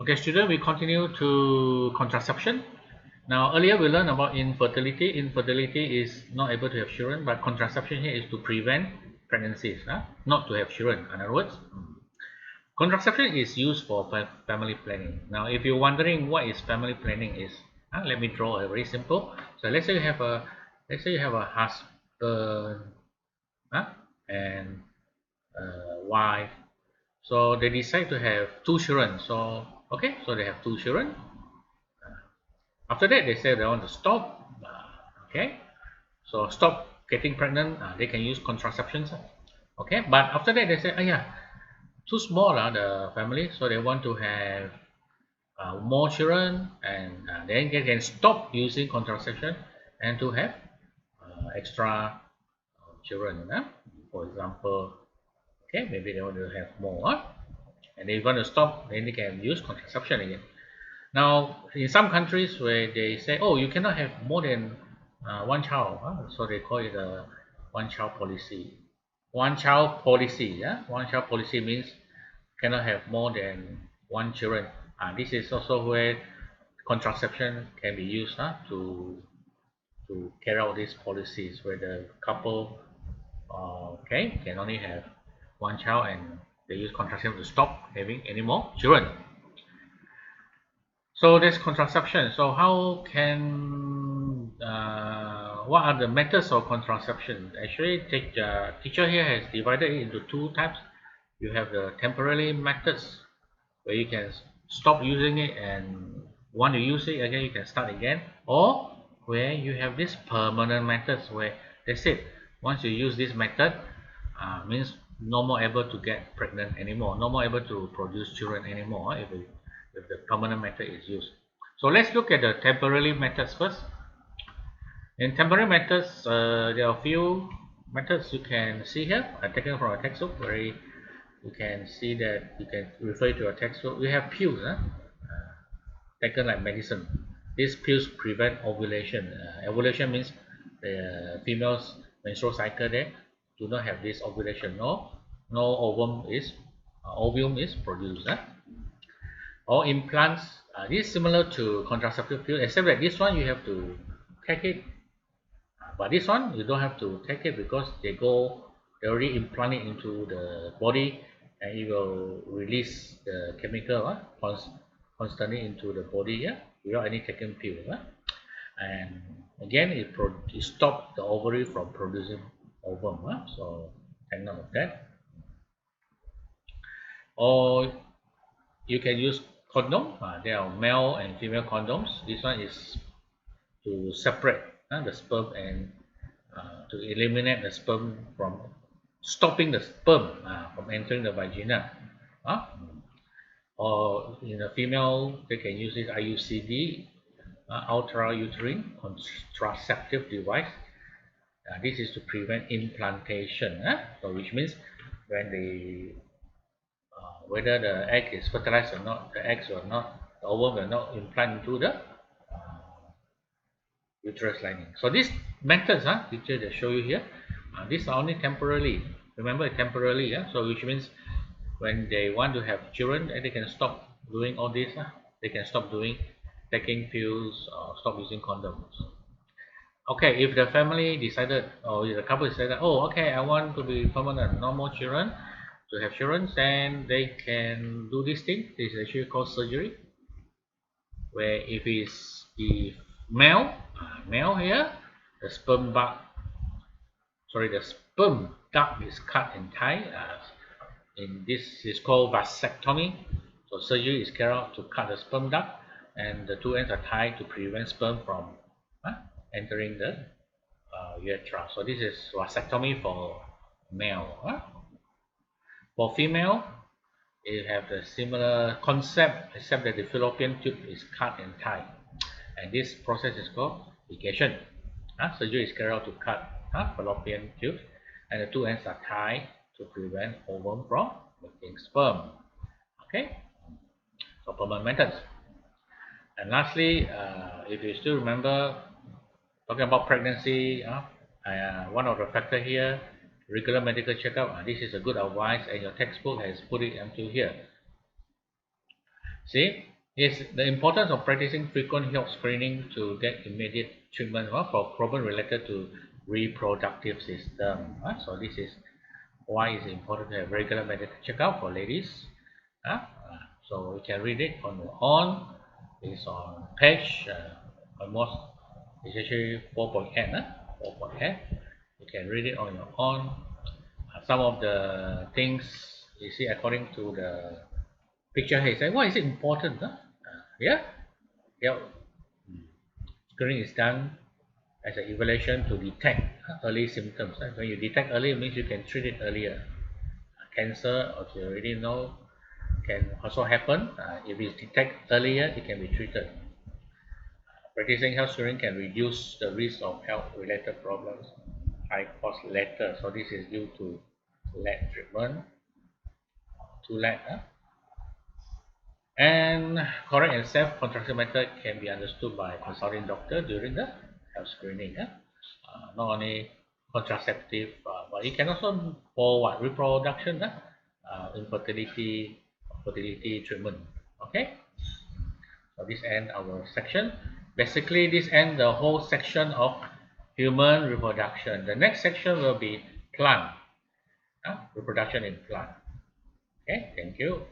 Okay, student, we continue to contraception. Now, earlier we learned about infertility. Infertility is not able to have children, but contraception here is to prevent pregnancies, not to have children. In other words, contraception is used for family planning. Now, if you're wondering what is family planning is, let me draw a very simple. So let's say you have a husband and a wife. So they decide to have 2 children. So okay, so they have 2 children. After that, they say they want to stop. Okay, so stop getting pregnant. They can use contraceptions. Okay, but after that they say, yeah, too small the family, so they want to have more children, and then they can stop using contraception and to have extra children. For example, okay, maybe they want to have more, and they want to stop, then they can use contraception again. Now, in some countries where they say, oh, you cannot have more than 1 child, so they call it a one-child policy. One-child policy, one child policy means cannot have more than 1 children. This is also where contraception can be used to carry out these policies, where the couple can only have 1 child, and they use contraception to stop having any more children. So that's contraception. So how can what are the methods of contraception? Actually, teacher here has divided it into 2 types. You have the temporary methods, where you can stop using it, and want to use it again, you can start again. Or where you have this permanent methods, where that's it. Once you use this method, means no more able to get pregnant anymore, no more able to produce children anymore if the permanent method is used. So let's look at the temporary methods first. In temporary methods, there are a few methods you can see here. I've taken from a textbook, where you can see that you can refer to a textbook. We have pills taken like medicine. These pills prevent ovulation. Ovulation means the female's menstrual cycle there do not have this ovulation. No ovum is produced. Or implants. This is similar to contraceptive pill, except that this one you have to take it, but this one you don't have to take it, because they already implant it into the body, and it will release the chemical constantly into the body without any taken pill. And again, it stops the ovary from producing ovum. So take note of that. Or you can use condom. There are male and female condoms. This one is to separate the sperm, and to eliminate the sperm, from stopping the sperm from entering the vagina. Or in a female, they can use this IUCD, ultrauterine contraceptive device. This is to prevent implantation, so which means when whether the egg is fertilized or not, the ovum will not implant into the uterus lining. So these methods, teacher just show you here, these are only temporarily. Remember, temporarily, so which means when they want to have children, they can stop doing all this. They can stop taking pills, or stop using condoms. Okay, if the family decided, or if the couple decided, oh, okay, I want to be permanent, no more children, to have children, then they can do this thing. This is actually called surgery, where if it's the male here, the sperm duct is cut and tied. In this is called vasectomy. So surgery is carried out to cut the sperm duct, and the 2 ends are tied to prevent sperm from entering the urethra. So this is vasectomy for male. For female, you have a similar concept, except that the fallopian tube is cut and tied, and this process is called ligation. Surgery is carried out to cut fallopian tube, and the 2 ends are tied to prevent ovum from making sperm. Okay, so permanent methods. And lastly, if you still remember, talking about pregnancy, one of the factors here, regular medical checkup. This is a good advice, and your textbook has put it into here. See, is the importance of practicing frequent health screening to get immediate treatment for problems related to reproductive system. So this is why it's important to have regular medical checkup for ladies. So you can read it on your own. It's on page almost, it's actually 4.8. 4.8. You can read it on your own. Some of the things you see according to the picture here, say, why is it important? Yeah, yeah. Screening is done as an evaluation to detect early symptoms. When you detect early, it means you can treat it earlier. Cancer, as you already know, can also happen. If it's detected earlier, it can be treated. Practicing health screening can reduce the risk of health-related problems, high cost later. So this is due to lack treatment, too late. And correct and safe contraception method can be understood by consulting doctor during the health screening. Not only contraceptive, but it can also for what reproduction, infertility, fertility treatment. Okay, so this end our section. Basically, this end the whole section of human reproduction. The next section will be plant, reproduction in plant. Okay, thank you.